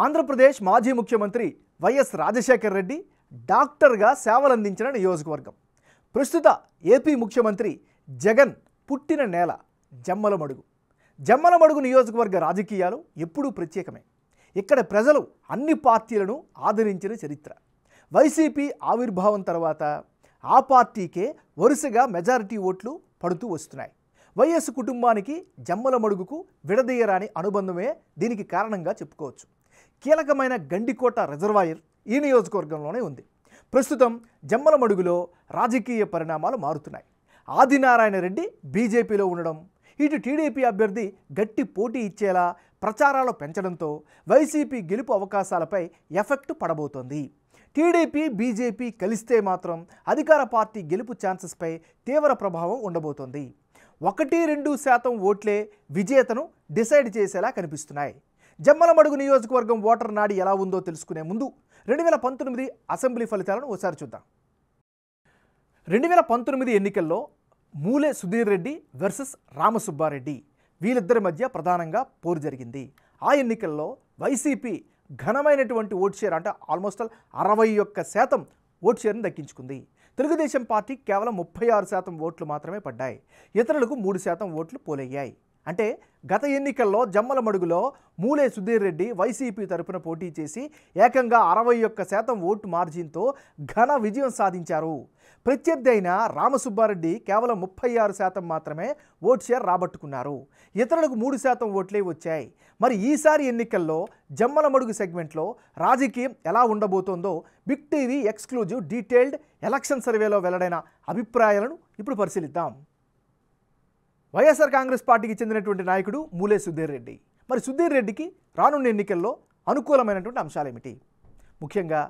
ఆంధ్రప్రదేశ్ మాజీ ముఖ్యమంత్రి వైఎస్ రాజశేఖర్ రెడ్డి డాక్టర్గా సేవలందించిన నియోజకవర్గం. ప్రస్తుత ఏపీ ముఖ్యమంత్రి జగన్ పుట్టిన నేల జమ్మలమడుగు. జమ్మలమడుగు నియోజకవర్గ రాజకీయాలు ఎప్పుడూ ప్రత్యేకమే. ఇక్కడ ప్రజలు అన్ని పార్టీలను ఆదరించిన చరిత్ర. వైసీపీ ఆవిర్భావం తర్వాత ఆ పార్టీకే వరుసగా మెజారిటీ ఓట్లు పడుతూ వస్తున్నాయి. వైఎస్ కుటుంబానికి జమ్మలమడుగుకు విడదీయరాని అనుబంధమే దీనికి కారణంగా చెప్పుకోవచ్చు. కీలకమైన గండికోట రిజర్వాయర్ ఈ నియోజకవర్గంలోనే ఉంది. ప్రస్తుతం జమ్మలమడుగులో రాజకీయ పరిణామాలు మారుతున్నాయి. ఆదినారాయణ రెడ్డి బీజేపీలో ఉండడం, ఇటు టీడీపీ అభ్యర్థి గట్టి పోటీ ఇచ్చేలా ప్రచారాలు పెంచడంతో వైసీపీ గెలుపు అవకాశాలపై ఎఫెక్ట్ పడబోతోంది. టీడీపీ బీజేపీ కలిస్తే మాత్రం అధికార పార్టీ గెలుపు ఛాన్సెస్పై తీవ్ర ప్రభావం ఉండబోతోంది. 1-2% ఓట్లే విజేతను డిసైడ్ చేసేలా కనిపిస్తున్నాయి. జమ్మలమడుగు నియోజకవర్గం ఓటర్ నాడి ఎలా ఉందో తెలుసుకునే ముందు 2019 అసెంబ్లీ ఫలితాలను ఒకసారి చూద్దాం. 2019 ఎన్నికల్లో మూలే సుధీర్ రెడ్డి వర్సెస్ రామసుబ్బారెడ్డి, వీళ్ళిద్దరి మధ్య ప్రధానంగా పోరు జరిగింది. ఆ ఎన్నికల్లో వైసీపీ ఘనమైనటువంటి ఓట్ షేర్, అంటే ఆల్మోస్ట్ 61% ఓట్ షేర్ని దక్కించుకుంది. తెలుగుదేశం పార్టీ కేవలం 36% ఓట్లు మాత్రమే పడ్డాయి. ఇతరులకు 3% ఓట్లు పోలయ్యాయి. అంటే గత ఎన్నికల్లో జమ్మలమడుగులో మూలే సుధీర్ రెడ్డి వైసీపీ తరపున పోటీ చేసి ఏకంగా 61% ఓటు మార్జిన్తో ఘన విజయం సాధించారు. ప్రత్యర్థి అయిన రామసుబ్బారెడ్డి కేవలం 36% మాత్రమే ఓట్ షేర్ రాబట్టుకున్నారు. ఇతరులకు 3% ఓట్లే వచ్చాయి. మరి ఈసారి ఎన్నికల్లో జమ్మలమడుగు సెగ్మెంట్లో రాజకీయం ఎలా ఉండబోతోందో big TV exclusive detailed election సర్వేలో వెల్లడైన అభిప్రాయాలను ఇప్పుడు పరిశీలిద్దాం. వైఎస్ఆర్ కాంగ్రెస్ పార్టీకి చెందినటువంటి నాయకుడు మూలే సుధీర్ రెడ్డి. మరి సుధీర్ రెడ్డికి రానున్న ఎన్నికల్లో అనుకూలమైనటువంటి అంశాలు ఏమిటి? ముఖ్యంగా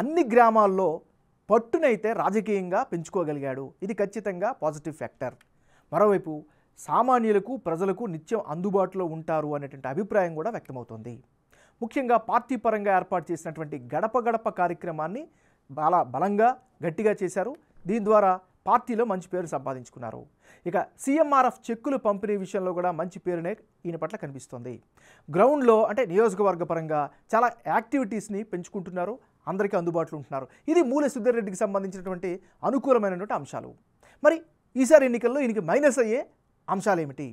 అన్ని గ్రామాల్లో పట్టునైతే రాజకీయంగా పెంచుకోగలిగాడు. ఇది ఖచ్చితంగా పాజిటివ్ ఫ్యాక్టర్. మరోవైపు సామాన్యులకు ప్రజలకు నిత్యం అందుబాటులో ఉంటారు అనేటువంటి అభిప్రాయం కూడా వ్యక్తమవుతోంది. ముఖ్యంగా పార్టీ పరంగా ఏర్పాటు చేసినటువంటి గడప గడప కార్యక్రమాన్ని చాలా బలంగా గట్టిగా చేశారు. దీని ద్వారా పార్టీలో మంచి పేరు సంపాదించుకున్నారు. ఇక సీఎంఆర్ఎఫ్ చెక్కులు పంపిణీ విషయంలో కూడా మంచి పేరునే ఈయన పట్ల కనిపిస్తోంది. గ్రౌండ్లో అంటే నియోజకవర్గ పరంగా చాలా యాక్టివిటీస్ని పెంచుకుంటున్నారు, అందరికీ అందుబాటులో ఉంటున్నారు. ఇది మూలే సుధీర్ రెడ్డికి సంబంధించినటువంటి అనుకూలమైనటువంటి అంశాలు. మరి ఈసారి ఎన్నికల్లో ఈయనకి మైనస్ అయ్యే అంశాలు ఏమిటి?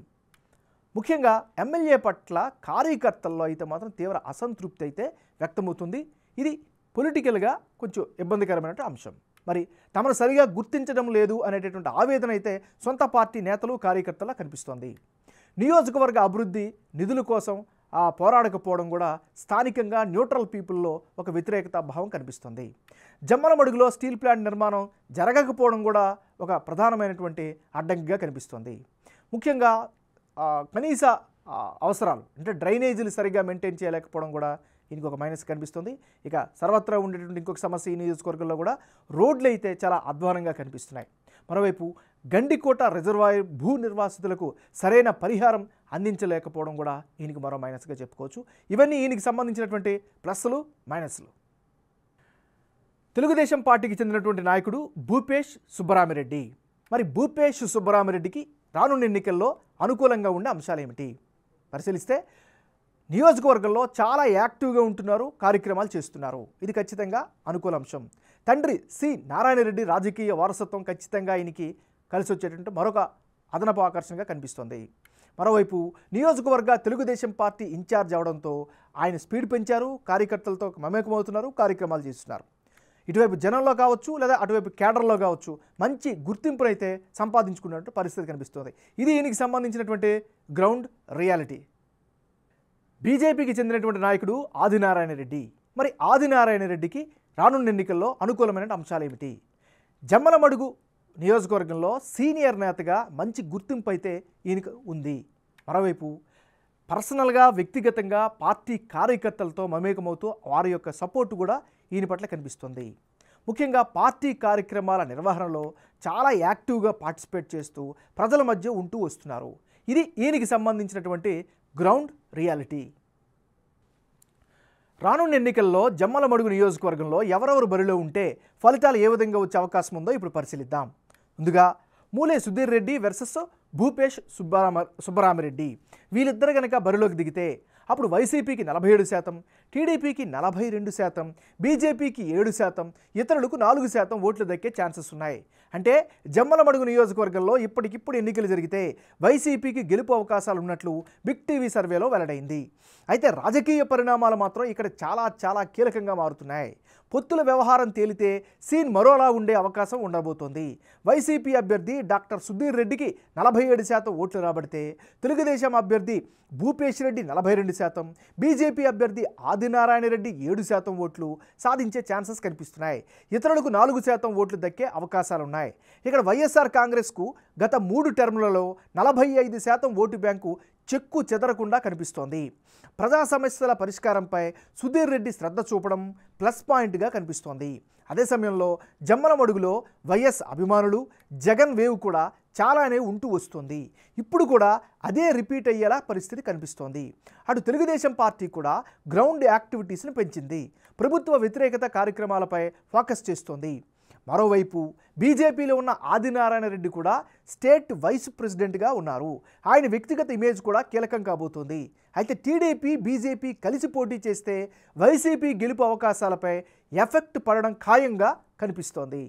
ముఖ్యంగా ఎమ్మెల్యే పట్ల కార్యకర్తల్లో అయితే మాత్రం తీవ్ర అసంతృప్తి అయితే వ్యక్తమవుతుంది. ఇది పొలిటికల్గా కొంచెం ఇబ్బందికరమైనటువంటి అంశం. మరి తమను సరిగా గుర్తించడం లేదు అనేటటువంటి ఆవేదన అయితే సొంత పార్టీ నేతలు కార్యకర్తలా కనిపిస్తోంది. నియోజకవర్గ అభివృద్ధి నిధుల కోసం పోరాడకపోవడం కూడా స్థానికంగా న్యూట్రల్ పీపుల్లో ఒక వ్యతిరేకత భావం కనిపిస్తుంది. జమ్మలమడుగులో స్టీల్ ప్లాంట్ నిర్మాణం జరగకపోవడం కూడా ఒక ప్రధానమైనటువంటి అడ్డంకిగా కనిపిస్తుంది. ముఖ్యంగా కనీస అవసరాలు అంటే డ్రైనేజీలు సరిగ్గా మెయింటైన్ చేయలేకపోవడం కూడా దీనికి ఒక మైనస్ కనిపిస్తుంది. ఇక సర్వత్రా ఉండేటువంటి ఇంకొక సమస్య ఈ నియోజకవర్గంలో కూడా రోడ్లు అయితే చాలా అధ్వానంగా కనిపిస్తున్నాయి. మరోవైపు గండికోట రిజర్వాయర్ భూ నిర్వాసితులకు సరైన పరిహారం అందించలేకపోవడం కూడా ఈయనకి మరో మైనస్గా చెప్పుకోవచ్చు. ఇవన్నీ ఈయనకి సంబంధించినటువంటి ప్లస్లు మైనస్లు. తెలుగుదేశం పార్టీకి చెందినటువంటి నాయకుడు భూపేష్ సుబ్బరామిరెడ్డి. మరి భూపేష్ సుబ్బరామిరెడ్డికి రానున్న ఎన్నికల్లో అనుకూలంగా ఉండే అంశాలు ఏమిటి పరిశీలిస్తే, నియోజకవర్గంలో చాలా యాక్టివ్గా ఉంటున్నారు, కార్యక్రమాలు చేస్తున్నారు. ఇది ఖచ్చితంగా అనుకూల అంశం. తండ్రి సి నారాయణ రెడ్డి రాజకీయ వారసత్వం ఖచ్చితంగా ఆయనకి కలిసి వచ్చేటట్టు మరొక అదనపు ఆకర్షణగా కనిపిస్తుంది. మరోవైపు నియోజకవర్గ తెలుగుదేశం పార్టీ ఇన్ఛార్జ్ అవడంతో ఆయన స్పీడ్ పెంచారు, కార్యకర్తలతో మమేకమవుతున్నారు, కార్యక్రమాలు చేస్తున్నారు. ఇటువైపు జనంలో కావచ్చు లేదా అటువైపు కేడర్లో కావచ్చు మంచి గుర్తింపునైతే సంపాదించుకున్నట్టు పరిస్థితి కనిపిస్తుంది. ఇది ఈయనకి సంబంధించినటువంటి గ్రౌండ్ రియాలిటీ. బీజేపీకి చెందినటువంటి నాయకుడు ఆదినారాయణ రెడ్డి. మరి ఆదినారాయణ రెడ్డికి రానున్న ఎన్నికల్లో అనుకూలమైన అంశాలు ఏమిటి? జమ్మలమడుగు నియోజకవర్గంలో సీనియర్ నేతగా మంచి గుర్తింపు అయితే ఈయనకు ఉంది. మరోవైపు పర్సనల్గా వ్యక్తిగతంగా పార్టీ కార్యకర్తలతో మమేకమవుతూ వారి యొక్క సపోర్టు కూడా ఈయన పట్ల కనిపిస్తుంది. ముఖ్యంగా పార్టీ కార్యక్రమాల నిర్వహణలో చాలా యాక్టివ్గా పార్టిసిపేట్ చేస్తూ ప్రజల మధ్య ఉంటూ వస్తున్నారు. ఇది ఈయనకి సంబంధించినటువంటి గ్రౌండ్ రియాలిటీ. రానున్న ఎన్నికల్లో జమ్మలమడుగు నియోజకవర్గంలో ఎవరెవరు బరిలో ఉంటే ఫలితాలు ఏ విధంగా వచ్చే అవకాశం ఉందో ఇప్పుడు పరిశీలిద్దాం. ముందుగా మూలే సుధీర్ రెడ్డి వర్సెస్ భూపేష్ సుబ్బరామిరెడ్డి, వీళ్ళిద్దరు కనుక బరిలోకి దిగితే అప్పుడు వైసీపీకి 47%, టీడీపీకి 42%, బీజేపీకి 7%, ఇతరులకు 4% ఓట్లు దక్కే ఛాన్సెస్ ఉన్నాయి. అంటే జమ్మలమడుగు నియోజకవర్గంలో ఇప్పటికిప్పుడు ఎన్నికలు జరిగితే వైసీపీకి గెలుపు అవకాశాలు ఉన్నట్లు బిగ్ టీవీ సర్వేలో వెల్లడైంది. అయితే రాజకీయ పరిణామాలు మాత్రం ఇక్కడ చాలా కీలకంగా మారుతున్నాయి. పొత్తుల వ్యవహారం తేలితే సీన్ మరోలా ఉండే అవకాశం ఉండబోతోంది. వైసీపీ అభ్యర్థి డాక్టర్ సుధీర్ రెడ్డికి 47% ఓట్లు రాబడితే తెలుగుదేశం అభ్యర్థి భూపేష్ రెడ్డి 42%, బీజేపీ అభ్యర్థి ఆదినారాయణ రెడ్డి 7% ఓట్లు సాధించే ఛాన్సెస్ కనిపిస్తున్నాయి. ఇతరులకు 4% ఓట్లు దక్కే అవకాశాలున్నాయి. ఇక్కడ వైఎస్ఆర్ కాంగ్రెస్కు గత 3 టర్ములలో 45% ఓటు బ్యాంకు చెక్కు చెదరకుండా కనిపిస్తోంది. ప్రజా సమస్యల పరిష్కారంపై సుధీర్ రెడ్డి శ్రద్ధ చూపడం ప్లస్ పాయింట్గా కనిపిస్తోంది. అదే సమయంలో జమ్మలమడుగులో వైఎస్ అభిమానులు, జగన్ వేవ్ కూడా చాలానే ఉంటూ వస్తుంది. ఇప్పుడు కూడా అదే రిపీట్ అయ్యేలా పరిస్థితి కనిపిస్తోంది. అటు తెలుగుదేశం పార్టీ కూడా గ్రౌండ్ యాక్టివిటీస్ని పెంచింది. ప్రభుత్వ వ్యతిరేకత కార్యక్రమాలపై ఫోకస్ చేస్తోంది. మరోవైపు బీజేపీలో ఉన్న ఆదినారాయణ రెడ్డి కూడా స్టేట్ వైస్ ప్రెసిడెంట్గా ఉన్నారు. ఆయన వ్యక్తిగత ఇమేజ్ కూడా కీలకం కాబోతోంది. అయితే టీడీపీ, బీజేపీ కలిసి పోటీ చేస్తే వైసీపీ గెలుపు అవకాశాలపై ఎఫెక్ట్ పడడం ఖాయంగా కనిపిస్తోంది.